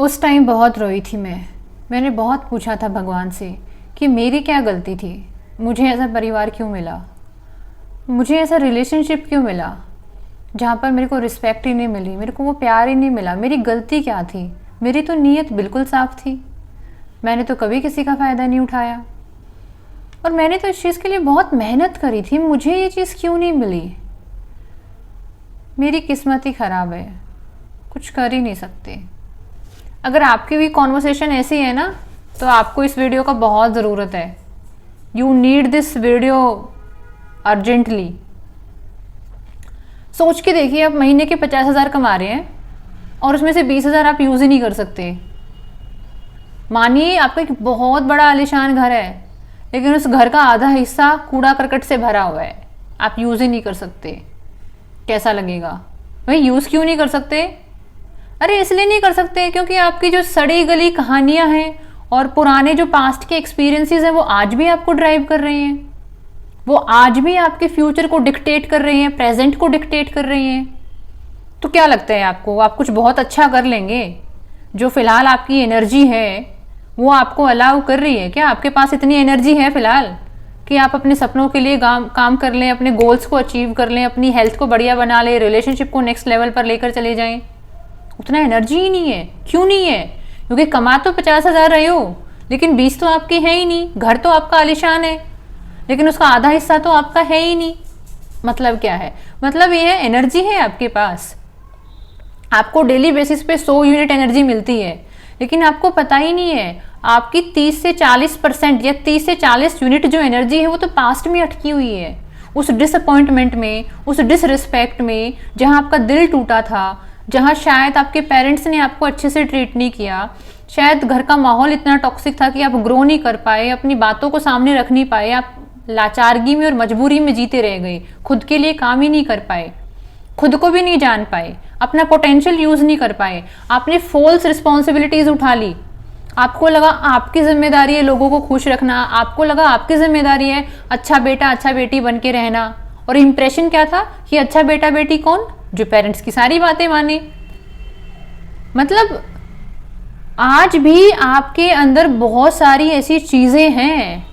उस टाइम बहुत रोई थी मैंने बहुत पूछा था भगवान से कि मेरी क्या गलती थी, मुझे ऐसा परिवार क्यों मिला, मुझे ऐसा रिलेशनशिप क्यों मिला जहाँ पर मेरे को रिस्पेक्ट ही नहीं मिली, मेरे को वो प्यार ही नहीं मिला। मेरी गलती क्या थी? मेरी तो नीयत बिल्कुल साफ थी। मैंने तो कभी किसी का फ़ायदा नहीं उठाया और मैंने तो इस चीज़ के लिए बहुत मेहनत करी थी। मुझे ये चीज़ क्यों नहीं मिली? मेरी किस्मत ही ख़राब है, कुछ कर ही नहीं सकते। अगर आपकी भी कॉन्वर्सेशन ऐसी है ना, तो आपको इस वीडियो का बहुत ज़रूरत है। You need this video urgently. सोच के देखिए, आप महीने के 50,000 कमा रहे हैं और उसमें से 20,000 आप यूज़ ही नहीं कर सकते। मानिए आपका एक बहुत बड़ा आलीशान घर है, लेकिन उस घर का आधा हिस्सा कूड़ा करकट से भरा हुआ है, आप यूज़ ही नहीं कर सकते। कैसा लगेगा भाई? यूज़ क्यों नहीं कर सकते? अरे इसलिए नहीं कर सकते क्योंकि आपकी जो सड़ी गली कहानियां हैं और पुराने जो पास्ट के एक्सपीरियंसेस हैं वो आज भी आपको ड्राइव कर रही हैं, वो आज भी आपके फ्यूचर को डिक्टेट कर रही हैं, प्रेजेंट को डिक्टेट कर रही हैं। तो क्या लगता है आपको आप कुछ बहुत अच्छा कर लेंगे? जो फिलहाल आपकी एनर्जी है वो आपको अलाउ कर रही है क्या? आपके पास इतनी एनर्जी है फिलहाल कि आप अपने सपनों के लिए काम कर लें, अपने गोल्स को अचीव कर लें, अपनी हेल्थ को बढ़िया बना लें, रिलेशनशिप को नेक्स्ट लेवल पर लेकर चले जाएं? उतना एनर्जी ही नहीं है। क्यों नहीं है? क्योंकि कमा तो 50,000 रहे हो, लेकिन 20 तो आपके है ही नहीं। घर तो आपका आलीशान है, लेकिन उसका आधा हिस्सा तो आपका है ही नहीं। मतलब क्या है? मतलब ये है एनर्जी है आपके पास, आपको डेली बेसिस पे 100 यूनिट एनर्जी मिलती है, लेकिन आपको पता ही नहीं है आपकी 30 से 40% या 30 से 40 यूनिट जो एनर्जी है वो तो पास्ट में अटकी हुई है, उस डिसअपॉइंटमेंट में, उस डिसरिस्पेक्ट में, जहां आपका दिल टूटा था, जहां शायद आपके पेरेंट्स ने आपको अच्छे से ट्रीट नहीं किया, शायद घर का माहौल इतना टॉक्सिक था कि आप ग्रो नहीं कर पाए, अपनी बातों को सामने रख नहीं पाए, आप लाचारगी में और मजबूरी में जीते रह गए, खुद के लिए काम ही नहीं कर पाए, खुद को भी नहीं जान पाए, अपना पोटेंशियल यूज नहीं कर पाए, आपने फॉल्स रिस्पॉन्सिबिलिटीज उठा ली। आपको लगा आपकी जिम्मेदारी है लोगों को खुश रखना, आपको लगा आपकी जिम्मेदारी है अच्छा बेटा अच्छा बेटी बन के रहना, और इंप्रेशन क्या था कि अच्छा बेटा बेटी कौन? जो पेरेंट्स की सारी बातें माने। मतलब आज भी आपके अंदर बहुत सारी ऐसी चीजें हैं,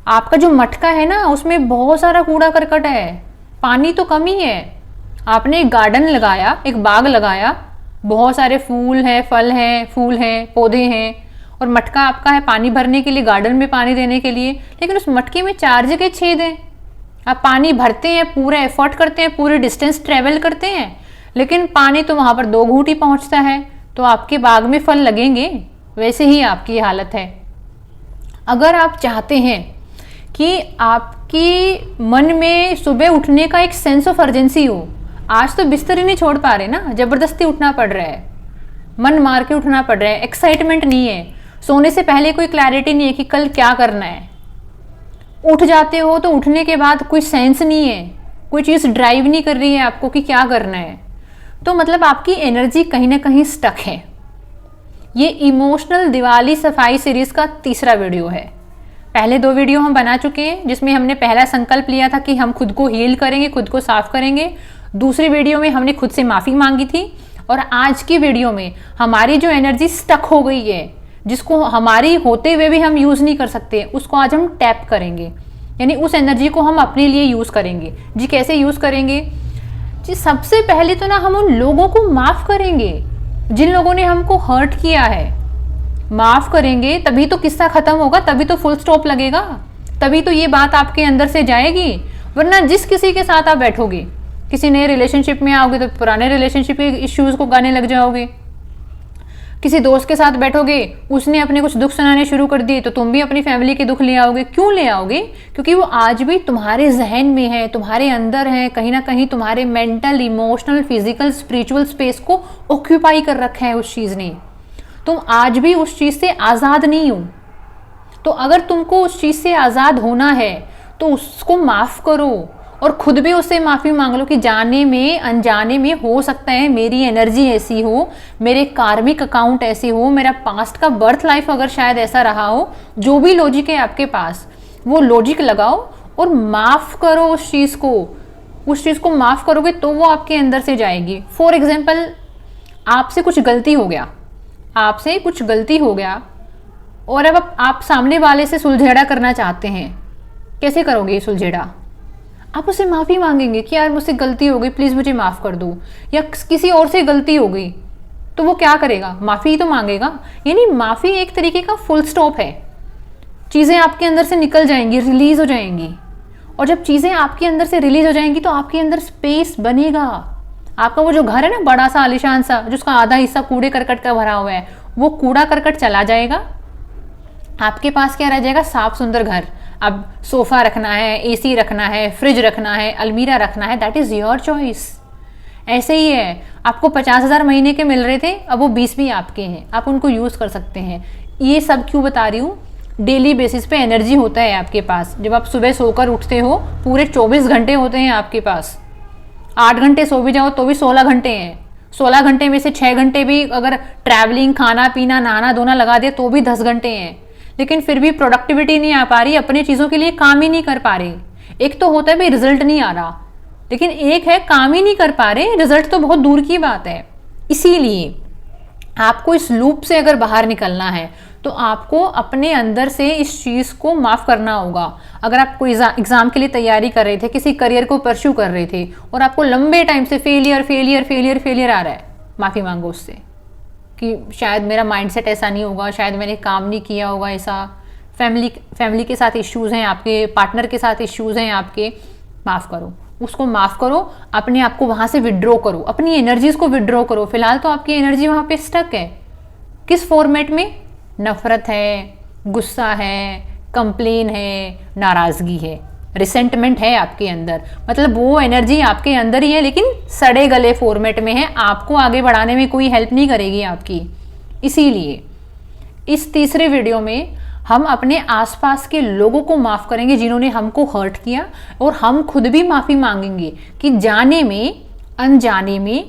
आपका जो मटका है ना उसमें बहुत सारा कूड़ा करकट है, पानी तो कम ही है। आपने एक गार्डन लगाया, एक बाग लगाया, बहुत सारे फूल हैं, फल हैं, फूल हैं, पौधे हैं, और मटका आपका है पानी भरने के लिए, गार्डन में पानी देने के लिए, लेकिन उस मटके में 4 जगह छेद हैं। आप पानी भरते हैं, पूरा एफर्ट करते हैं, पूरे डिस्टेंस ट्रेवल करते हैं, लेकिन पानी तो वहां पर 2 घूंट ही पहुंचता है। तो आपके बाग में फल लगेंगे? वैसे ही आपकी हालत है। अगर आप चाहते हैं कि आपकी मन में सुबह उठने का एक सेंस ऑफ अर्जेंसी हो, आज तो बिस्तर ही नहीं छोड़ पा रहे ना, जबरदस्ती उठना पड़ रहा है, मन मार के उठना पड़ रहा है, एक्साइटमेंट नहीं है, सोने से पहले कोई क्लैरिटी नहीं है कि कल क्या करना है, उठ जाते हो तो उठने के बाद कोई सेंस नहीं है, कोई चीज़ ड्राइव नहीं कर रही है आपको कि क्या करना है, तो मतलब आपकी एनर्जी कहीं ना कहीं स्टक है। ये इमोशनल दिवाली सफाई सीरीज का तीसरा वीडियो है। पहले 2 वीडियो हम बना चुके हैं जिसमें हमने पहला संकल्प लिया था कि हम खुद को हील करेंगे, खुद को साफ करेंगे। दूसरी वीडियो में हमने खुद से माफ़ी मांगी थी, और आज की वीडियो में हमारी जो एनर्जी स्टक हो गई है, जिसको हमारी होते हुए भी हम यूज़ नहीं कर सकते, उसको आज हम टैप करेंगे, यानी उस एनर्जी को हम अपने लिए यूज़ करेंगे। जी कैसे यूज़ करेंगे? जी सबसे पहले तो ना हम उन लोगों को माफ़ करेंगे जिन लोगों ने हमको हर्ट किया है। माफ़ करेंगे तभी तो किस्सा ख़त्म होगा, तभी तो फुल स्टॉप लगेगा, तभी तो ये बात आपके अंदर से जाएगी। वरना जिस किसी के साथ आप बैठोगे, किसी नए रिलेशनशिप में आओगे तो पुराने रिलेशनशिप के इश्यूज को गाने लग जाओगे, किसी दोस्त के साथ बैठोगे, उसने अपने कुछ दुख सुनाने शुरू कर दिए तो तुम भी अपनी फैमिली के दुख ले आओगे। क्यों ले आओगे? क्योंकि वो आज भी तुम्हारे जहन में है, तुम्हारे अंदर है, कहीं ना कहीं तुम्हारे mental, emotional, physical, spiritual space को ऑक्यूपाई कर रखा है उस चीज़ ने। तुम आज भी उस चीज़ से आज़ाद नहीं हो। तो अगर तुमको उस चीज़ से आज़ाद होना है तो उसको माफ़ करो, और खुद भी उससे माफ़ी मांग लो कि जाने में अनजाने में हो सकता है मेरी एनर्जी ऐसी हो, मेरे कार्मिक अकाउंट ऐसे हो, मेरा पास्ट का बर्थ लाइफ अगर शायद ऐसा रहा हो, जो भी लॉजिक है आपके पास वो लॉजिक लगाओ और माफ़ करो उस चीज़ को। उस चीज़ को माफ़ करोगे तो वो आपके अंदर से जाएगी। फॉर एग्जाम्पल, आपसे कुछ गलती हो गया, आपसे कुछ गलती हो गया और अब आप सामने वाले से सुलझेड़ा करना चाहते हैं, कैसे करोगे ये सुलझेड़ा? आप उससे माफ़ी मांगेंगे कि यार मुझसे गलती हो गई, प्लीज़ मुझे माफ़ कर दो, या किसी और से गलती हो गई तो वो क्या करेगा? माफ़ी ही तो मांगेगा। यानी माफ़ी एक तरीके का फुल स्टॉप है। चीज़ें आपके अंदर से निकल जाएंगी, रिलीज़ हो जाएंगी, और जब चीज़ें आपके अंदर से रिलीज़ हो जाएंगी तो आपके अंदर स्पेस बनेगा। आपका वो जो घर है ना, बड़ा सा आलीशान सा, जिसका आधा हिस्सा कूड़े करकट का भरा हुआ है, वो कूड़ा करकट चला जाएगा। आपके पास क्या रह जाएगा? साफ सुंदर घर। अब सोफ़ा रखना है, एसी रखना है, फ्रिज रखना है, अलमीरा रखना है, दैट इज़ योर चॉइस। ऐसे ही है, आपको 50,000 महीने के मिल रहे थे, अब वो 20 भी आपके हैं, आप उनको यूज़ कर सकते हैं। ये सब क्यों बता रही हूँ? डेली बेसिस पे एनर्जी होता है आपके पास। जब आप सुबह सोकर उठते हो, पूरे 24 घंटे होते हैं आपके पास। 8 घंटे सो भी जाओ तो भी 16 घंटे हैं। 16 घंटे में से 6 घंटे भी अगर ट्रैवलिंग, खाना पीना, नहाना धोना लगा दे तो भी 10 घंटे हैं। लेकिन फिर भी प्रोडक्टिविटी नहीं आ पा रही, अपनी चीज़ों के लिए काम ही नहीं कर पा रहे। एक तो होता है भाई रिजल्ट नहीं आ रहा, लेकिन एक है काम ही नहीं कर पा रहे, रिजल्ट तो बहुत दूर की बात है। इसीलिए आपको इस लूप से अगर बाहर निकलना है तो आपको अपने अंदर से इस चीज़ को माफ़ करना होगा। अगर आप कोई एग्ज़ाम के लिए तैयारी कर रहे थे, किसी करियर को परस्यू कर रहे थे और आपको लंबे टाइम से फेलियर फेलियर फेलियर फेलियर आ रहा है, माफ़ी मांगो उससे कि शायद मेरा माइंडसेट ऐसा नहीं होगा, शायद मैंने काम नहीं किया होगा ऐसा, फैमिली के साथ इश्यूज़ हैं आपके, पार्टनर के साथ इश्यूज़ हैं आपके। माफ़ करो, उसको माफ़ करो, अपने आप को वहाँ से विड्रॉ करो, अपनी एनर्जीज़ को विड्रॉ करो। फिलहाल तो आपकी एनर्जी वहाँ पे स्टक है। किस फॉर्मेट में? नफ़रत है, गुस्सा है, कंप्लेन है, नाराज़गी है, रिसेंटमेंट है आपके अंदर। मतलब वो एनर्जी आपके अंदर ही है, लेकिन सड़े गले फॉर्मेट में है, आपको आगे बढ़ाने में कोई हेल्प नहीं करेगी आपकी। इसीलिए इस तीसरे वीडियो में हम अपने आसपास के लोगों को माफ़ करेंगे जिन्होंने हमको हर्ट किया, और हम खुद भी माफ़ी मांगेंगे कि जाने में अनजाने में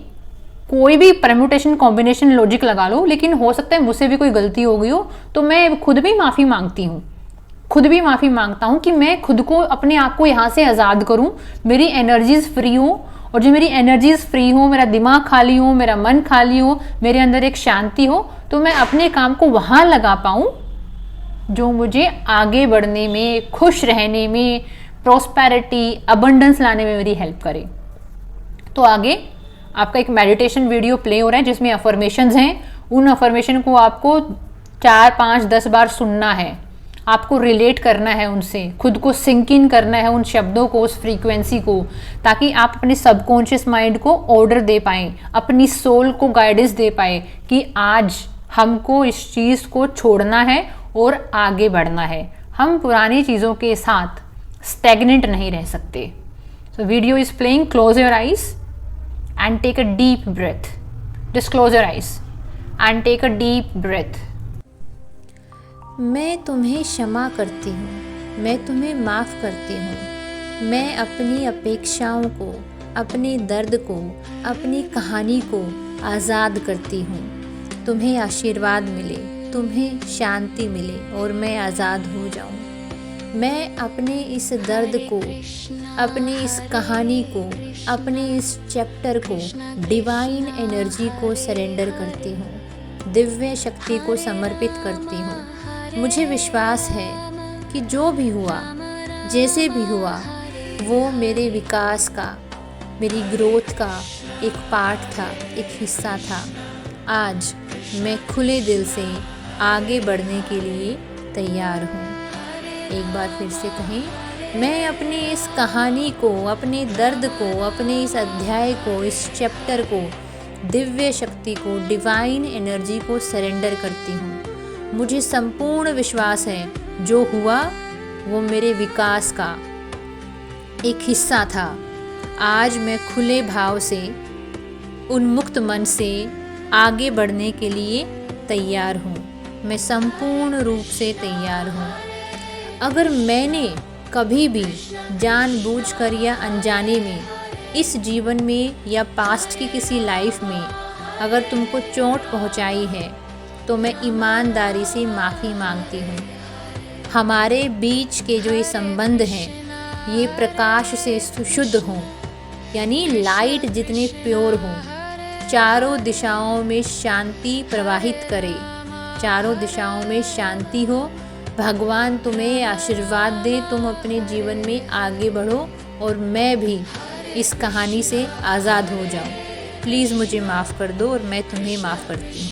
कोई भी परम्यूटेशन कॉम्बिनेशन लॉजिक लगा लो, लेकिन हो सकता है मुझसे भी कोई गलती हो गई हो, तो मैं खुद भी माफ़ी मांगती हूँ, खुद भी माफ़ी मांगता हूँ कि मैं खुद को, अपने आप को यहाँ से आज़ाद करूँ, मेरी एनर्जीज़ फ्री हो, और जो मेरी एनर्जीज़ फ्री हो, मेरा दिमाग खाली हो, मेरा मन खाली हो, मेरे अंदर एक शांति हो, तो मैं अपने काम को वहाँ लगा पाऊँ जो मुझे आगे बढ़ने में, खुश रहने में, प्रॉस्पेरिटी, अबंडेंस लाने में मेरी हेल्प करे। तो आगे आपका एक मेडिटेशन वीडियो प्ले हो रहा है जिसमें अफर्मेशंस हैं। उन अफर्मेशन को आपको 4, 5, 10 बार सुनना है, आपको रिलेट करना है उनसे, खुद को सिंक इन करना है उन शब्दों को, उस फ्रीक्वेंसी को, ताकि आप अपने सबकॉन्शियस माइंड को ऑर्डर दे पाएँ, अपनी सोल को गाइडेंस दे पाए कि आज हमको इस चीज़ को छोड़ना है और आगे बढ़ना है। हम पुरानी चीज़ों के साथ स्टैग्नेंट नहीं रह सकते। So video is playing, close your eyes and take a deep breath. Just close your eyes and take a deep breath. मैं तुम्हें क्षमा करती हूँ, मैं तुम्हें माफ़ करती हूँ। मैं अपनी अपेक्षाओं को, अपने दर्द को, अपनी कहानी को आज़ाद करती हूँ। तुम्हें आशीर्वाद मिले, तुम्हें शांति मिले और मैं आज़ाद हो जाऊँ। मैं अपने इस दर्द को, अपनी इस कहानी को, अपने इस चैप्टर को डिवाइन एनर्जी को सरेंडर करती हूँ, दिव्य शक्ति को समर्पित करती हूँ। मुझे विश्वास है कि जो भी हुआ, जैसे भी हुआ, वो मेरे विकास का, मेरी ग्रोथ का एक पार्ट था, एक हिस्सा था। आज मैं खुले दिल से आगे बढ़ने के लिए तैयार हूँ। एक बार फिर से कहें, मैं अपनी इस कहानी को, अपने दर्द को, अपने इस अध्याय को, इस चैप्टर को, दिव्य शक्ति को, डिवाइन एनर्जी को सरेंडर करती हूँ। मुझे संपूर्ण विश्वास है जो हुआ वो मेरे विकास का एक हिस्सा था। आज मैं खुले भाव से, उन्मुक्त मन से आगे बढ़ने के लिए तैयार हूँ। मैं संपूर्ण रूप से तैयार हूँ। अगर मैंने कभी भी जानबूझकर या अनजाने में इस जीवन में या पास्ट की किसी लाइफ में अगर तुमको चोट पहुंचाई है तो मैं ईमानदारी से माफ़ी मांगती हूँ। हमारे बीच के जो ये संबंध हैं ये प्रकाश से शुद्ध हों, यानी लाइट जितने प्योर हों, चारों दिशाओं में शांति प्रवाहित करे, चारों दिशाओं में शांति हो। भगवान तुम्हें आशीर्वाद दे, तुम अपने जीवन में आगे बढ़ो और मैं भी इस कहानी से आज़ाद हो जाऊं। प्लीज़ मुझे माफ़ कर दो और मैं तुम्हें माफ़ करती हूँ।